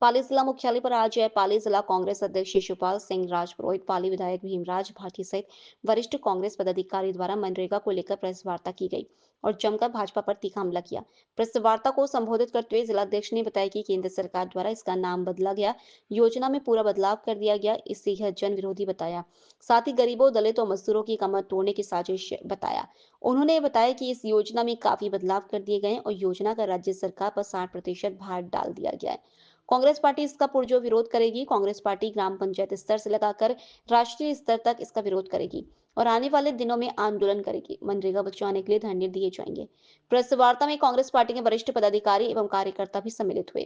पाली जिला मुख्यालय पर आज पाली जिला कांग्रेस अध्यक्ष शिशुपाल सिंह राजपुरोहित, पाली विधायक भीमराज भाटी सहित वरिष्ठ कांग्रेस पदाधिकारी द्वारा मनरेगा को लेकर प्रेस वार्ता की गई और जमकर भाजपा पर तीखा हमला किया। प्रेस वार्ता को संबोधित करते हुए जिलाध्यक्ष ने बताया कि केंद्र सरकार द्वारा इसका नाम बदला गया, योजना में पूरा बदलाव कर दिया गया, इससे यह जन विरोधी बताया। साथ ही गरीबों, दलित और मजदूरों की कमर तोड़ने की साजिश बताया। उन्होंने बताया कि इस योजना में काफी बदलाव कर दिए गए और योजना का राज्य सरकार पर 60% भार डाल दिया गया है। कांग्रेस पार्टी इसका पुरजोर विरोध करेगी। कांग्रेस पार्टी ग्राम पंचायत स्तर से लगाकर राष्ट्रीय स्तर तक इसका विरोध करेगी और आने वाले दिनों में आंदोलन करेगी। मनरेगा बचाने के लिए धरने दिए जाएंगे। प्रेस वार्ता में कांग्रेस पार्टी के वरिष्ठ पदाधिकारी एवं कार्यकर्ता भी सम्मिलित हुए।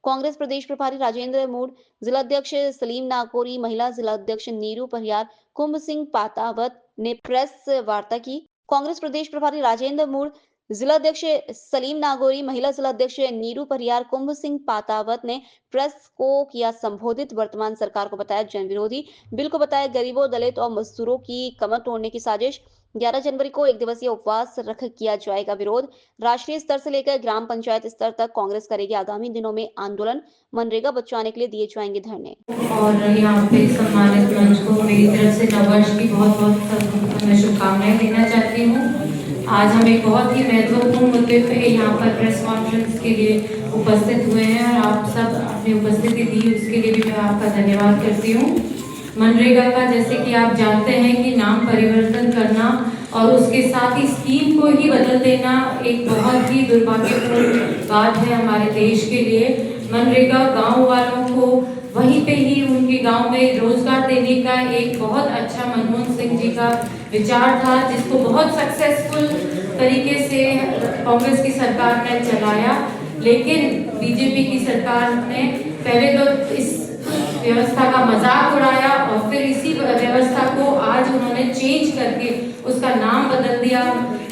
कांग्रेस प्रदेश प्रभारी राजेंद्र मूड, जिलाध्यक्ष सलीम नागौरी, महिला जिलाध्यक्ष नीरू परियार, कुंभ सिंह पातावत ने प्रेस वार्ता की। कांग्रेस प्रदेश प्रभारी राजेंद्र मूड, जिलाध्यक्ष सलीम नागौरी, महिला जिलाध्यक्ष नीरू परियार, कुंभ सिंह पातावत ने प्रेस को किया संबोधित। वर्तमान सरकार को बताया जन विरोधी, बिल को बताया गरीबों, दलित और मजदूरों की कमर तोड़ने की साजिश। 11 जनवरी को एक दिवसीय उपवास रख किया जाएगा विरोध। राष्ट्रीय स्तर से लेकर ग्राम पंचायत स्तर तक कांग्रेस करेगी आगामी दिनों में आंदोलन। मनरेगा बचाने के लिए दिए जाएंगे धरने। और यहाँ पे सम्मानित मंच को मेरी तरफ से नववर्ष की बहुत बहुत शुभकामनाएं देना चाहती हूँ। आज हम एक बहुत ही महत्वपूर्ण मुद्दे पे यहाँ पर प्रेस कॉन्फ्रेंस के लिए उपस्थित हुए हैं और आप सब अपनी उपस्थिति दी उसके लिए भी मैं आपका धन्यवाद करती हूँ। मनरेगा का जैसे कि आप जानते हैं कि नाम परिवर्तन करना और उसके साथ ही स्कीम को ही बदल देना एक बहुत ही दुर्भाग्यपूर्ण बात है हमारे देश के लिए। मनरेगा गांव वालों को वहीं पे ही उनके गांव में रोजगार देने का एक बहुत अच्छा मनमोहन सिंह जी का विचार था, जिसको बहुत सक्सेसफुल तरीके से कांग्रेस की सरकार ने चलाया। लेकिन बीजेपी की सरकार ने पहले तो इस व्यवस्था का मजाक उड़ाया और फिर इसी व्यवस्था को आज उन्होंने चेंज करके उसका नाम बदल दिया।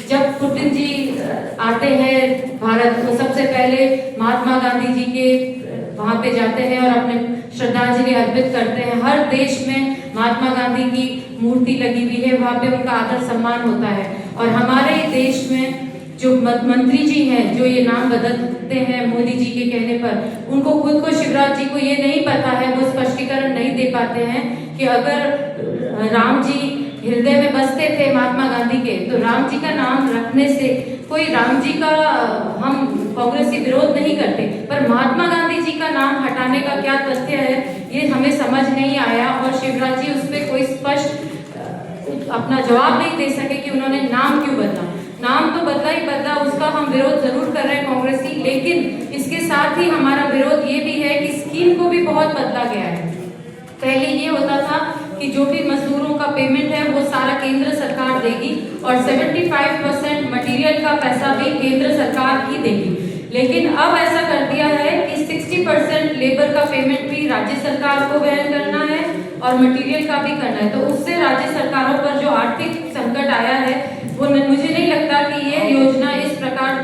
जब पुतिन जी आते हैं भारत तो सबसे पहले महात्मा गांधी जी के वहां पे जाते हैं और अपने श्रद्धांजलि अर्पित करते हैं। हर देश में महात्मा गांधी की मूर्ति लगी हुई है, वहां पे उनका आदर सम्मान होता है। और हमारे देश में जो मंत्री जी हैं जो ये नाम बदलते हैं मोदी जी के कहने पर, उनको खुद को शिवराज जी को ये नहीं पता है, वो स्पष्टीकरण नहीं दे पाते हैं कि अगर राम जी हृदय में बसते थे महात्मा गांधी के, तो राम जी का नाम रखने से कोई राम जी का हम कांग्रेसी विरोध नहीं करते, पर महात्मा गांधी जी का नाम हटाने का क्या तथ्य है ये हमें समझ नहीं आया और शिवराज जी उस पर कोई स्पष्ट अपना जवाब नहीं दे सके कि उन्होंने नाम क्यों बदला। नाम तो बदला ही बदला, उसका हम विरोध जरूर कर रहे हैं कांग्रेसी, लेकिन इसके साथ ही हमारा विरोध ये भी है कि स्कीम को भी बहुत बदला गया है। पहले ये होता था कि जो भी मजदूरों का पेमेंट है वो सारा केंद्र सरकार देगी और 75% मटेरियल का पैसा भी केंद्र सरकार ही देगी। लेकिन अब ऐसा कर दिया है कि 60% लेबर का पेमेंट भी राज्य सरकार को वहन करना है और मटेरियल का भी करना है। तो उससे राज्य सरकारों पर जो आर्थिक संकट आया है वो मुझे नहीं लगता कि ये योजना इस प्रकार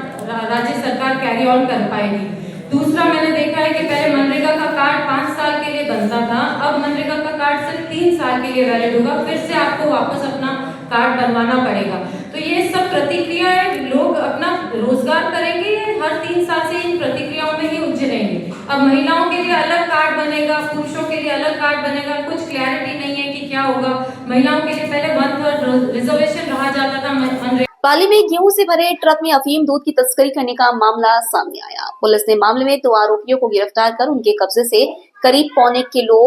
राज्य सरकार कैरी ऑन कर पाएगी। दूसरा, मैंने देखा है कि पहले मनरेगा का कार्ड 5 साल के लिए बनता था, अब मनरेगा का कार्ड सिर्फ 3 साल के लिए वैलिड होगा, फिर से आपको वापस अपना कार्ड बनवाना पड़ेगा। तो ये सब प्रतिक्रिया है, लोग अपना रोजगार करेंगे हर 3 साल से इन प्रतिक्रियाओं में ही उलझे रहेंगे। अब महिलाओं के लिए अलग कार्ड बनेगा, पुरुषों के लिए अलग कार्ड बनेगा, कुछ क्लैरिटी नहीं है कि क्या होगा। महिलाओं के लिए पहले 1/3 रिजर्वेशन रहा जाता था मनरेगा। पाली में गेहूं से भरे ट्रक में अफीम दूध की तस्करी करने का मामला सामने आया। पुलिस ने मामले में 2 आरोपियों को गिरफ्तार कर उनके कब्जे से करीब 1.25 किलो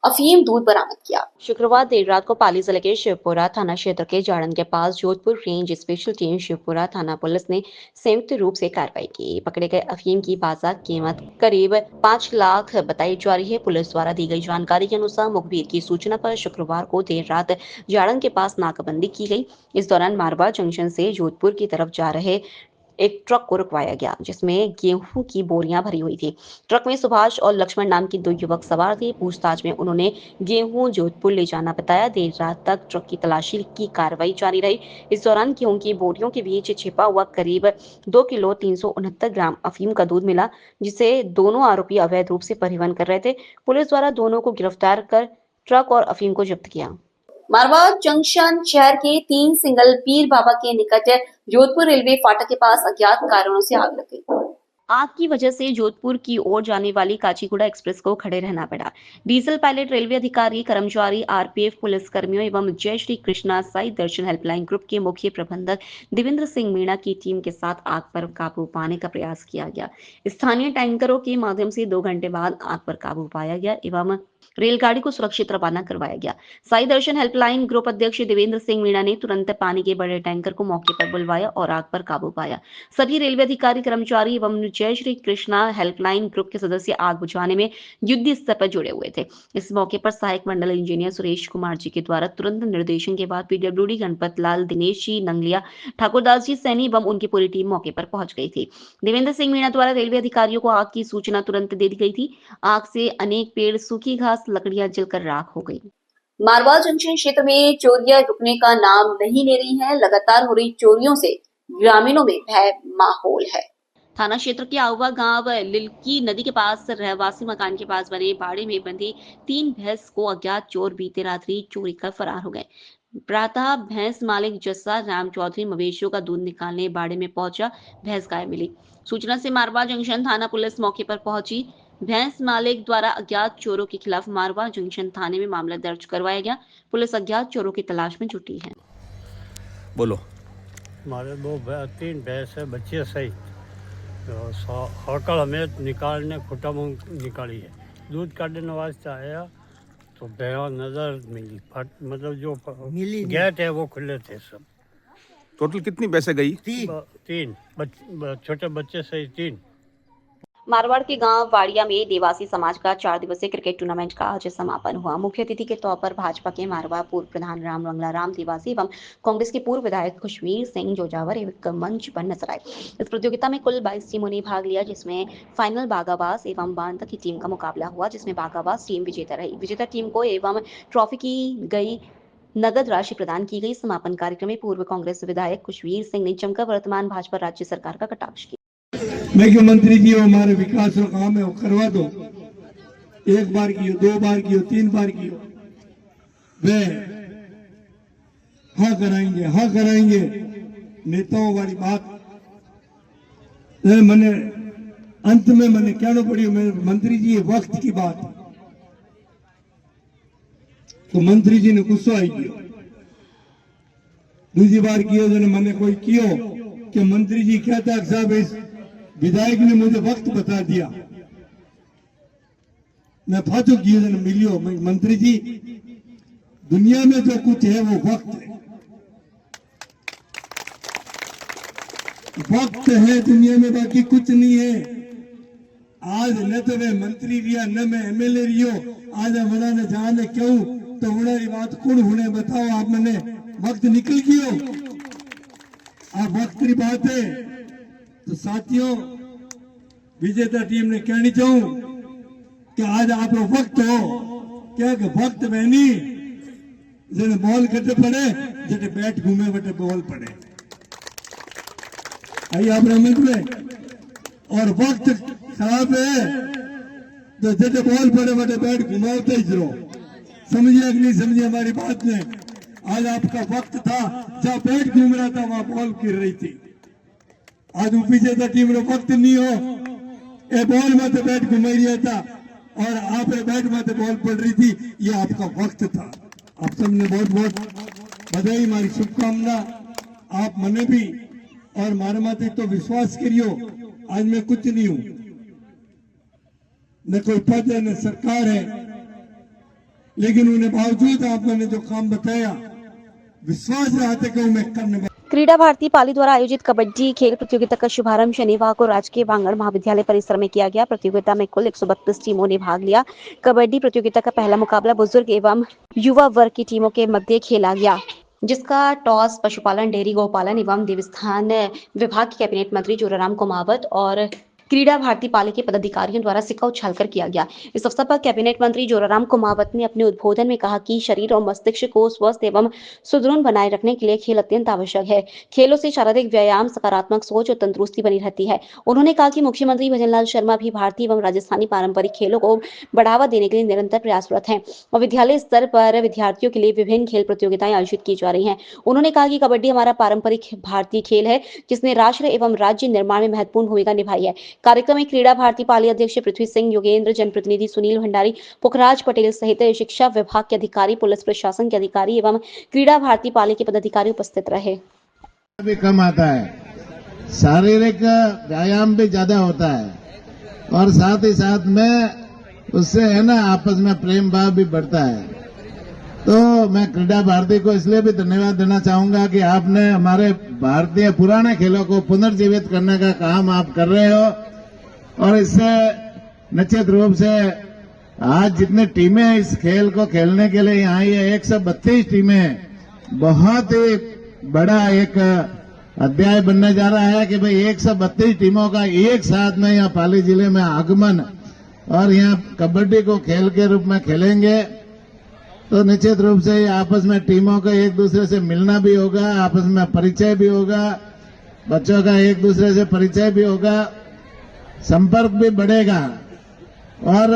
अफीम दूध बरामद किया। शुक्रवार देर रात को पाली जिले के शिवपुरा थाना क्षेत्र के जाड़न के पास Jodhpur range special team Shivpura थाना पुलिस ने संयुक्त रूप से कार्रवाई की। पकड़े गए अफीम की बाजार कीमत करीब 5 लाख बताई जा रही है। पुलिस द्वारा दी गई जानकारी के अनुसार मुखबिर की सूचना पर शुक्रवार को देर रात जाड़न के पास नाकाबंदी की गई। इस दौरान मारवा जंक्शन से जोधपुर की तरफ जा रहे एक ट्रक को रुकवाया गया, जिसमें गेहूं की बोरियां भरी हुई थी। ट्रक में सुभाष और लक्ष्मण नाम के 2 युवक सवार थे। पूछताछ में उन्होंने गेहूं जोधपुर ले जाना बताया। देर रात तक ट्रक की तलाशी की कार्रवाई जारी रही। इस दौरान गेहूं की बोरियों के बीच छिपा हुआ करीब 2 किलो 369 ग्राम अफीम का दूध मिला, जिसे दोनों आरोपी अवैध रूप से परिवहन कर रहे थे। पुलिस द्वारा दोनों को गिरफ्तार कर ट्रक और अफीम को जब्त किया। मारवा जंक्शन शहर के 3 सिंगल पीर बाबा के निकट जोधपुर रेलवे फाटक के पास अज्ञात कारणों से आग लग गई। आग की वजह से जोधपुर की ओर जाने वाली काचीगुड़ा एक्सप्रेस को खड़े रहना पड़ा। डीजल पायलट, रेलवे अधिकारी, कर्मचारी, आरपीएफ, पुलिसकर्मियों एवं जय श्री कृष्णा साई दर्शन हेल्पलाइन ग्रुप के मुख्य प्रबंधक देवेंद्र सिंह मीणा की टीम के साथ आग पर काबू पाने का प्रयास किया गया। स्थानीय टैंकरों के माध्यम से 2 घंटे बाद आग पर काबू पाया गया एवं रेलगाड़ी को सुरक्षित रवाना करवाया गया। साई दर्शन हेल्पलाइन ग्रुप अध्यक्ष देवेंद्र सिंह मीणा ने तुरंत पानी के बड़े टैंकर को मौके पर बुलवाया और आग पर काबू पाया। सभी रेलवे अधिकारी, कर्मचारी एवं जय श्री कृष्णा हेल्पलाइन ग्रुप के सदस्य आग बुझाने में युद्ध स्तर पर जुड़े हुए थे। इस मौके पर सहायक मंडल इंजीनियर सुरेश कुमार जी के द्वारा तुरंत निर्देशन के बाद पीडब्ल्यूडी गणपत लाल, दिनेश जी नंगलिया, ठाकुरदास जी सैनी एवं उनकी पूरी टीम मौके पर पहुंच गई थी। देवेंद्र सिंह मीणा द्वारा रेलवे अधिकारियों को आग की सूचना तुरंत दे दी गई थी। आग से अनेक पेड़, सूखी घास, लकड़ियां जलकर राख हो गई। मारवाड़ जंक्शन क्षेत्र में चोरियां रुकने का नाम नहीं ले रही हैं। लगातार हो रही चोरियों से ग्रामीणों में भय माहौल है। थाना क्षेत्र के आउवा गांव लिलकी नदी के पास रहवासी मकान के पास बने बाड़े में बंधी 3 भैंस को अज्ञात चोर बीते रात्रि चोरी कर फरार हो गए। प्रातः भैंस मालिक जस्सा राम चौधरी मवेशियों का दूध निकालने बाड़े में पहुंचा, भैंस गायब मिली। सूचना से मारवाड़ जंक्शन थाना पुलिस मौके पर पहुंची। भैंस मालिक द्वारा अज्ञात चोरों के खिलाफ मारवाड़ जंक्शन थाने में मामला दर्ज करवाया गया। पुलिस अज्ञात चोरों की तलाश में जुटी है। बोलो। हमारे 3 भैंस है, बच्चे सहित। तो हड़कड़ हमें निकालने खुटा मूंग निकाली है। दूध काटने वास्ते आया तो भैंस नजर मिली, मतलब जो गेट है वो खुले थे सब। टोटल कितनी पैसे गई? 3 छोटे बच्चे सहित 3। मारवाड़ के गांव वाड़िया में देवासी समाज का 4 दिवसीय क्रिकेट टूर्नामेंट का आज समापन हुआ। मुख्य अतिथि के तौर पर भाजपा के मारवाड़ पूर्व प्रधान राम मंगला राम देवासी एवं कांग्रेस के पूर्व विधायक खुशवीर सिंह जोजावर एक मंच पर नजर आए। इस प्रतियोगिता में कुल 22 टीमों ने भाग लिया, जिसमें फाइनल बागाबास एवं बांदा की टीम का मुकाबला हुआ, जिसमें बागाबास टीम विजेता रही। विजेता टीम को एवं ट्रॉफी की गई नगद राशि प्रदान की गई। समापन कार्यक्रम में पूर्व कांग्रेस विधायक खुशवीर सिंह ने जमकर वर्तमान भाजपा राज्य सरकार का कटाक्ष किया। मुख्यमंत्री जी हमारे विकास का काम है वो करवा दो। 1 बार की हो, 2 बार की हो, 3 बार की हो, वे हाँ कराएंगे। नेताओं वाली बात मैंने अंत में मैंने कहना पड़ी मंत्री जी, ये वक्त की बात। तो मंत्री जी ने गुस्सा आई किया। दूसरी बार किया मैंने कोई कियो कि मंत्री जी कहता है साहब इस विधायक ने मुझे वक्त बता दिया, मैं फातू किए मिलियो। मंत्री जी, दुनिया में जो कुछ है वो वक्त है। वक्त है दुनिया में, बाकी कुछ नहीं है। आज न तो वे मंत्री रिया न मैं एमएलए रियो, आज वड़ा ने जाने क्यों तो वड़ा बात कौन होने बताओ आप। मैंने वक्त निकल गयो, अब वक्त की बात है। तो साथियों, विजेता टीम ने कहनी चाहूं कि आज आप लोग वक्त हो क्या कि वक्त में नहीं जने बॉल कटे पड़े, जटे बैट घूमे बटे बॉल पड़े। आई आप समझ में, और वक्त खराब है तो जटे बॉल पड़े बटे बैट घुमाते ही रहो। समझिए कि नहीं समझिए हमारी बात ने। आज आपका वक्त था, जहां बैट घूम रहा था वहां बॉल गिर रही थी। आज विजेता टीम रो वक्त नहीं हो, ए बॉल में तो बैट घुमा रहा था और आप बैट में तो बॉल पड़ रही थी। ये आपका वक्त था। आप सबने बहुत बहुत बधाई, हमारी शुभकामना। आप मने भी और मारे माते तो विश्वास करियो, आज मैं कुछ नहीं हूं, न कोई पद है न सरकार है, लेकिन उन्हें बावजूद आप मैंने जो काम बताया विश्वास रहते कि मैं करने। क्रीड़ा भारती पाली द्वारा आयोजित कबड्डी खेल प्रतियोगिता का शुभारंभ शनिवार को राजकीय बांगड़ महाविद्यालय परिसर में किया गया। प्रतियोगिता में कुल 132 टीमों ने भाग लिया। कबड्डी प्रतियोगिता का पहला मुकाबला बुजुर्ग एवं युवा वर्ग की टीमों के मध्य खेला गया, जिसका टॉस पशुपालन, डेयरी, गौपालन एवं देवस्थान विभाग के कैबिनेट मंत्री जोराराम कुमावत और क्रीड़ा भारती पाली के पदाधिकारियों द्वारा सिक्का उछालकर किया गया। इस अवसर पर कैबिनेट मंत्री जोराराम कुमावत ने अपने उद्बोधन में कहा कि शरीर और मस्तिष्क को स्वस्थ एवं सुदृढ़ बनाए रखने के लिए खेल अत्यंत आवश्यक है। खेलों से शारीरिक व्यायाम, सकारात्मक सोच और तंदुरुस्ती बनी रहती है। उन्होंने कहा कि मुख्यमंत्री भजनलाल शर्मा भी भारतीय एवं राजस्थानी पारंपरिक खेलों को बढ़ावा देने के लिए निरंतर प्रयासरत हैं और विद्यालय स्तर पर विद्यार्थियों के लिए विभिन्न खेल प्रतियोगिताएं आयोजित की जा रही हैं। उन्होंने कहा कि कबड्डी हमारा पारंपरिक भारतीय खेल है, जिसने राष्ट्र एवं राज्य निर्माण में महत्वपूर्ण भूमिका निभाई है। कार्यक्रम में क्रीड़ा भारती पाली अध्यक्ष पृथ्वी सिंह, योगेंद्र, जनप्रतिनिधि सुनील भंडारी, पुखराज पटेल सहित शिक्षा विभाग के अधिकारी, पुलिस प्रशासन के अधिकारी एवं क्रीड़ा भारती पाली के पदाधिकारी उपस्थित रहे। भी कम आता है, शारीरिक व्यायाम भी ज्यादा होता है और साथ ही साथ में उससे है ना आपस में प्रेम भाव भी बढ़ता है। तो मैं क्रीड़ा भारती को इसलिए भी धन्यवाद देना चाहूंगा कि आपने हमारे भारतीय पुराने खेलों को पुनर्जीवित करने का काम आप कर रहे हो और इससे निश्चित रूप से आज जितनी टीमें इस खेल को खेलने के लिए यहाँ आई है 132 टीमें, बहुत ही बड़ा एक अध्याय बनने जा रहा है कि भाई 132 टीमों का एक साथ में यहाँ पाली जिले में आगमन और यहाँ कबड्डी को खेल के रूप में खेलेंगे। तो निश्चित रूप से आपस में टीमों का एक दूसरे से मिलना भी होगा, आपस में परिचय भी होगा, बच्चों का एक दूसरे से परिचय भी होगा, संपर्क भी बढ़ेगा और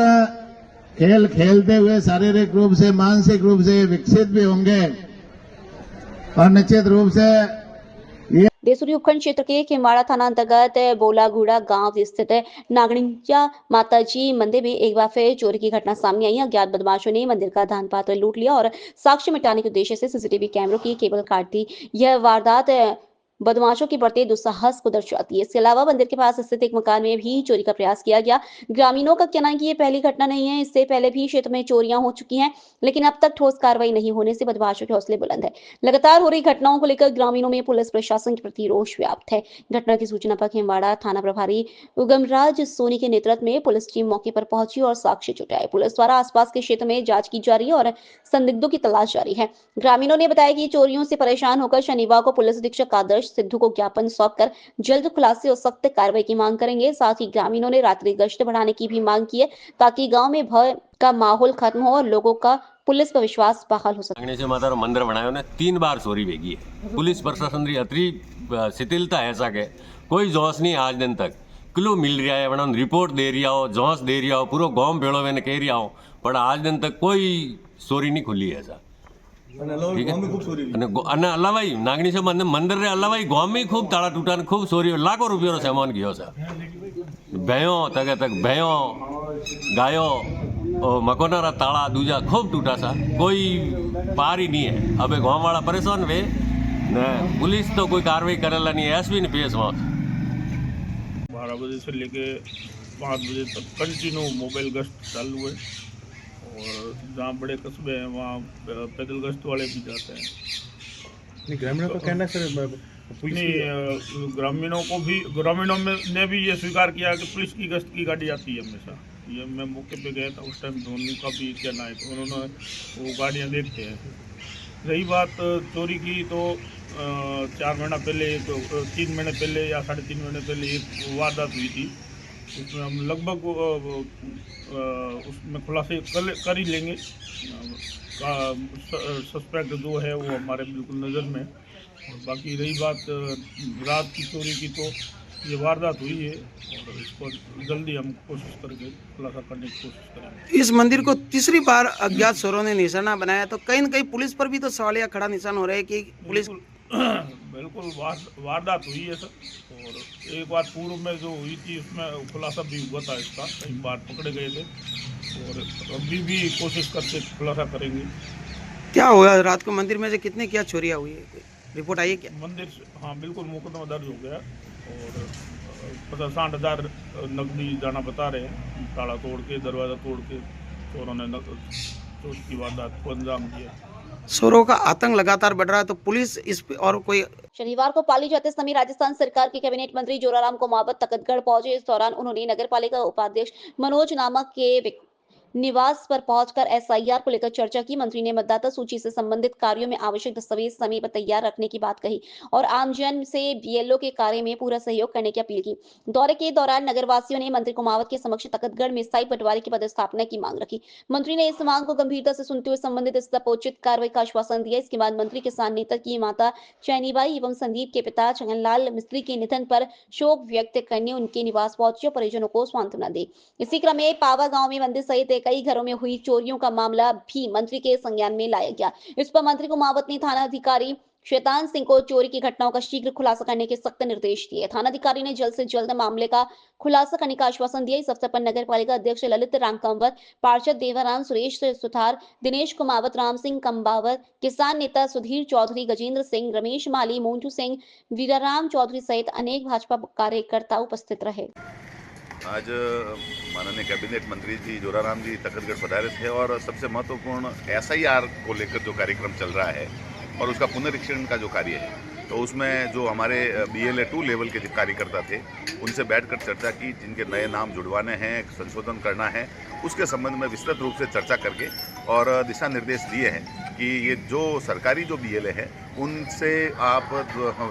खेल खेलते हुए शारीरिक रूप से मानसिक रूप से विकसित भी होंगे और निश्चित रूप से देसूरी उपखंड क्षेत्र के खिमाड़ा थाना अंतर्गत बोलागुड़ा गांव स्थित नागणिया माताजी मंदिर में एक बार फिर चोरी की घटना सामने आई। अज्ञात बदमाशों ने मंदिर का दान पात्र लूट लिया और साक्ष्य मिटाने के उद्देश्य से सीसीटीवी कैमरों की केबल काट दी। यह वारदात बदमाशों के बढ़ते दुस्साहस को दर्शाती है। इसके अलावा मंदिर के पास स्थित एक मकान में भी चोरी का प्रयास किया गया। ग्रामीणों का कहना है कि ये पहली घटना नहीं है, इससे पहले भी क्षेत्र में चोरियां हो चुकी हैं, लेकिन अब तक ठोस कार्रवाई नहीं होने से बदमाशों के हौसले बुलंद है। लगातार हो रही घटनाओं को लेकर ग्रामीणों में पुलिस प्रशासन के प्रति रोष व्याप्त है। घटना की सूचना पर खिमवाड़ा थाना प्रभारी उगमराज सोनी के नेतृत्व में पुलिस टीम मौके पर पहुंची और साक्ष्य जुटाए। पुलिस द्वारा आसपास के क्षेत्र में जांच की जा रही है और संदिग्धों की तलाश जारी है। ग्रामीणों ने बताया कि चोरियों से परेशान होकर शनिवार को पुलिस अधीक्षक आदर्श सिद्धू को ज्ञापन सौंपकर जल्द खुलासे और सख्त कार्रवाई की मांग करेंगे। साथ ही ग्रामीणों ने रात्रि गश्त बढ़ाने की भी मांग की है ताकि गांव में भय का माहौल खत्म हो और लोगों का पुलिस पर विश्वास बहाल हो सके। नागणेश्वर माता रो मंदिर बनायो ने 3 बार चोरी वेगी है। पुलिस प्रशासन री अतरी शिथिलता है ऐसा के कोई जोश नहीं आज दिन तक क्लू मिल रहा है वरना रिपोर्ट दे रहा हो, जोश दे रहा हो, पूरा गांव भेड़ो मैंने कह रहा हो, पर आज दिन तक कोई चोरी नहीं खुली है ऐसा। अलावा नागणेश्वर मंदिर रे अलावा गांव में खूब ताड़ा टूटा खूब चोरी लाखों रुपये रो सामान गयो से। भयों तक भयों गायो और मकोना रा ताड़ा दूजा खूब टूटा सा, कोई पार ही नहीं है। अब गांव वाला परेशान वे न पुलिस तो कोई कार्रवाई करेला नहीं है। एसपी ने पेश वहाँ 12 बजे से लेके 5 बजे तक कंटिन्यू मोबाइल गश्त चालू है और जहाँ बड़े कस्बे हैं वहाँ पैदल गश्त वाले भी जाते हैं। नहीं, ग्रामीणों का कहना सर ग्रामीणों में ने भी ये स्वीकार किया कि पुलिस की गश्त की गाड़ी आती है हमेशा। ये मैं मौके पे गया था उस टाइम, धोनी का भी कहना है तो उन्होंने वो गाड़ियाँ देखते हैं। रही बात चोरी की तो 4 महीना पहले 3 महीने पहले या 3.5 महीने पहले एक वारदात हुई थी। उसमें हम लगभग उसमें खुलासे कर ही लेंगे। सस्पेक्ट जो है वो हमारे बिल्कुल नज़र में। और बाकी रही बात रात की चोरी की तो ये वारदात हुई है और इसको जल्दी हम कोशिश करके खुलासा करने की कोशिश करेंगे। इस मंदिर को तीसरी बार अज्ञात चोरों ने निशाना बनाया तो कहीं न कहीं पुलिस पर भी तो सवालिया खड़ा निशान हो रहा है कि पुलिस बिल्कुल वारदात हुई है सर। और एक बार पूर्व में जो हुई थी उसमें खुलासा भी हुआ था इसका, कई बार पकड़े गए थे और अभी भी कोशिश करके खुलासा करेंगे। क्या हुआ रात को मंदिर में से कितने क्या चोरियां हुई है, रिपोर्ट आई है क्या? मंदिर से हाँ बिल्कुल मुकदमा दर्ज हो गया और 50-60 हज़ार नकदी जाना बता रहे हैं। ताला तोड़ के दरवाज़ा तोड़ के चोरों ने चोरी की वारदात को अंजाम दिया। चोरों का आतंक लगातार बढ़ रहा है तो पुलिस इस पे और कोई शनिवार को पाली जाते समय राजस्थान सरकार के कैबिनेट मंत्री जोराराम कुमावत तकतगढ़ पहुंचे। इस दौरान उन्होंने नगर पालिका उपाध्यक्ष मनोज नामक के निवास पर पहुंचकर एसआईआर को लेकर चर्चा की। मंत्री ने मतदाता सूची से संबंधित कार्यों में आवश्यक दस्तावेज समय पर तैयार रखने की बात कही और आमजन से बीएलओ के कार्य में पूरा सहयोग करने की अपील की। दौरे के दौरान नगरवासियों ने मंत्री कुमावत के समक्ष तकतगढ़ में स्थायी पटवारी की पदस्थापना की मांग रखी। मंत्री ने इस मांग को गंभीरता से सुनते हुए संबंधित स्तर पर उचित कार्रवाई का आश्वासन दिया। इसके बाद मंत्री किसान नेता की माता चैनीबाई एवं संदीप के पिता छगनलाल मिस्त्री के निधन पर शोक व्यक्त करने उनके निवास पहुंचे और परिजनों को सांत्वना दी। इसी क्रम में पावा गांव में मंदिर सहित कई घरों में हुई चोरियों का मामला भी मंत्री के संज्ञान में लाया गया। इस पर मंत्री कुमावत ने थाना अधिकारी शैतान सिंह को चोरी की घटनाओं का शीघ्र खुलासा करने के सख्त निर्देश दिए। थानाधिकारी ने जल्द से जल्द मामले का खुलासा करने का आश्वासन दिया। इस अवसर पर नगर पालिका अध्यक्ष ललित राम कंवर, पार्षद देवाराम, सुरेश सुथार, दिनेश कुमावत, राम सिंह कंबावत, किसान नेता सुधीर चौधरी, गजेंद्र सिंह, रमेश माली, मोंटू सिंह, वीराराम चौधरी सहित अनेक भाजपा कार्यकर्ता उपस्थित रहे। आज माननीय कैबिनेट मंत्री जी जोराराम जी तखतगढ़ पधारे थे और सबसे महत्वपूर्ण SIR को लेकर जो कार्यक्रम चल रहा है और उसका पुनरीक्षण का जो कार्य है, तो उसमें जो हमारे BLA 2 लेवल के कार्यकर्ता थे उनसे बैठकर चर्चा की। जिनके नए नाम जुड़वाने हैं, संशोधन करना है, उसके संबंध में विस्तृत रूप से चर्चा करके और दिशा निर्देश दिए हैं कि ये जो सरकारी जो BLA है उनसे आप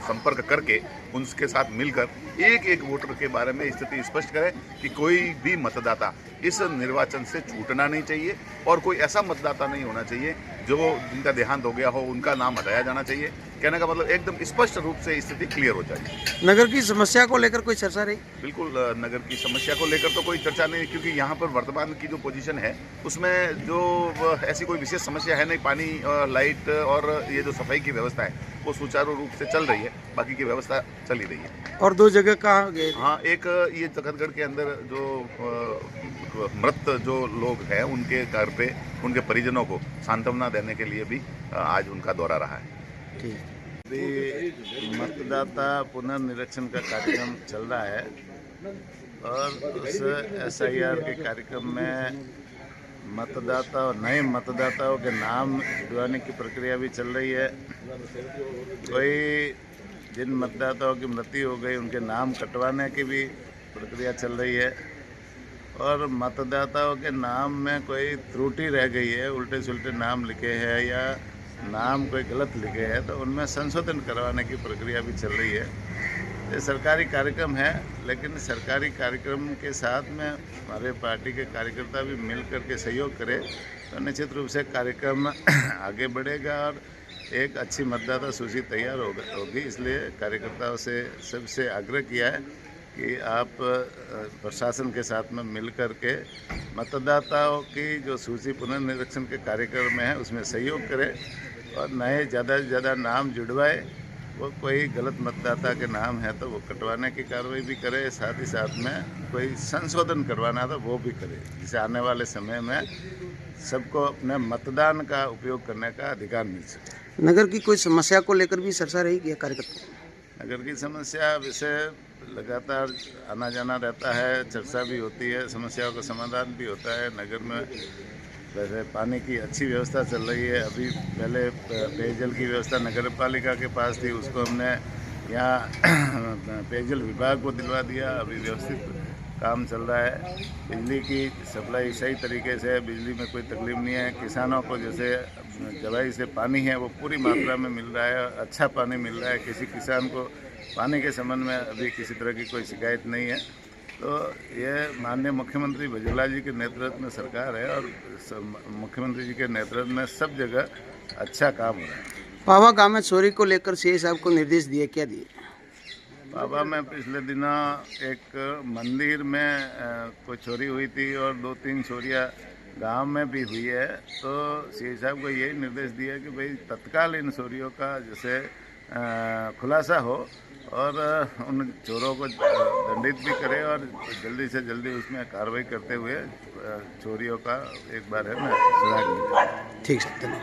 संपर्क करके उनके साथ मिलकर एक एक वोटर के बारे में स्थिति स्पष्ट करें कि कोई भी मतदाता इस निर्वाचन से छूटना नहीं चाहिए और कोई ऐसा मतदाता नहीं होना चाहिए जो जिनका देहांत हो गया हो, उनका नाम हटाया जाना चाहिए। कहने का मतलब एकदम स्पष्ट रूप से स्थिति क्लियर हो जाएगी। नगर की समस्या को लेकर कोई चर्चा रही? बिल्कुल, नगर की समस्या को लेकर तो कोई चर्चा नहीं, क्योंकि यहाँ पर वर्तमान की जो पोजीशन है उसमें जो ऐसी कोई विशेष समस्या है नहीं। पानी, लाइट और ये जो सफाई की व्यवस्था है वो सुचारू रूप से चल रही है, बाकी की व्यवस्था चल ही रही है। और 2 जगह कहाँ गए? हाँ, एक ये तखतगढ़ के अंदर जो मृत जो लोग हैं उनके घर पे उनके परिजनों को सांत्वना देने के लिए भी आज उनका दौरा रहा है। ठीक। अभी मतदाता पुनर्निरीक्षण का कार्यक्रम चल रहा है और उस SIR के कार्यक्रम में मतदाता और नए मतदाताओं के नाम जुड़वाने की प्रक्रिया भी चल रही है। कोई जिन मतदाताओं की मृत्यु हो गई उनके नाम कटवाने की भी प्रक्रिया चल रही है और मतदाताओं के नाम में कोई त्रुटि रह गई है, उल्टे सुल्टे नाम लिखे हैं या नाम कोई गलत लिखे हैं, तो उनमें संशोधन करवाने की प्रक्रिया भी चल रही है। ये सरकारी कार्यक्रम है, लेकिन सरकारी कार्यक्रम के साथ में हमारे पार्टी के कार्यकर्ता भी मिल कर के सहयोग करें तो निश्चित रूप से कार्यक्रम आगे बढ़ेगा और एक अच्छी मतदाता सूची तैयार होगी। इसलिए कार्यकर्ताओं से सबसे आग्रह किया है कि आप प्रशासन के साथ में मिल कर के मतदाताओं की जो सूची पुनर्निरीक्षण के कार्यक्रम में है उसमें सहयोग करें और नए ज़्यादा से ज़्यादा नाम जुड़वाए। वो कोई गलत मतदाता के नाम है तो वो कटवाने की कार्रवाई भी करे, साथ ही साथ में कोई संशोधन करवाना तो वो भी करे, जिससे आने वाले समय में सबको अपने मतदान का उपयोग करने का अधिकार मिल सके। नगर की कोई समस्या को लेकर भी चर्चा रही क्या कार्यकर्ता? नगर की समस्या विषय लगातार आना जाना रहता है, चर्चा भी होती है, समस्याओं का समाधान भी होता है। नगर में वैसे पानी की अच्छी व्यवस्था चल रही है। अभी पहले पेयजल की व्यवस्था नगर पालिका के पास थी, उसको हमने यहाँ पेयजल विभाग को दिलवा दिया। अभी व्यवस्थित काम चल रहा है। बिजली की सप्लाई सही तरीके से है, बिजली में कोई तकलीफ नहीं है। किसानों को जैसे जवाई से पानी है वो पूरी मात्रा में मिल रहा है, अच्छा पानी मिल रहा है। किसी किसान को पानी के संबंध में अभी किसी तरह की कोई शिकायत नहीं है। तो ये माननीय मुख्यमंत्री बजोला जी के नेतृत्व में सरकार है और मुख्यमंत्री जी के नेतृत्व में सब जगह अच्छा काम हो रहा है। पावा गांव में चोरी को लेकर सीए साहब को निर्देश दिए, क्या दिए? पावा में पिछले दिनों एक मंदिर में कोई चोरी हुई थी और 2-3 चोरियाँ गांव में भी हुई है। तो सीए साहब को यही निर्देश दिया कि भाई तत्काल इन चोरियों का जैसे खुलासा हो और उन चोरों को दंडित भी करे और जल्दी से जल्दी उसमें कार्रवाई करते हुए चोरियों का एक बार है ना सुराग मिले। ठीक है, धन्यवाद।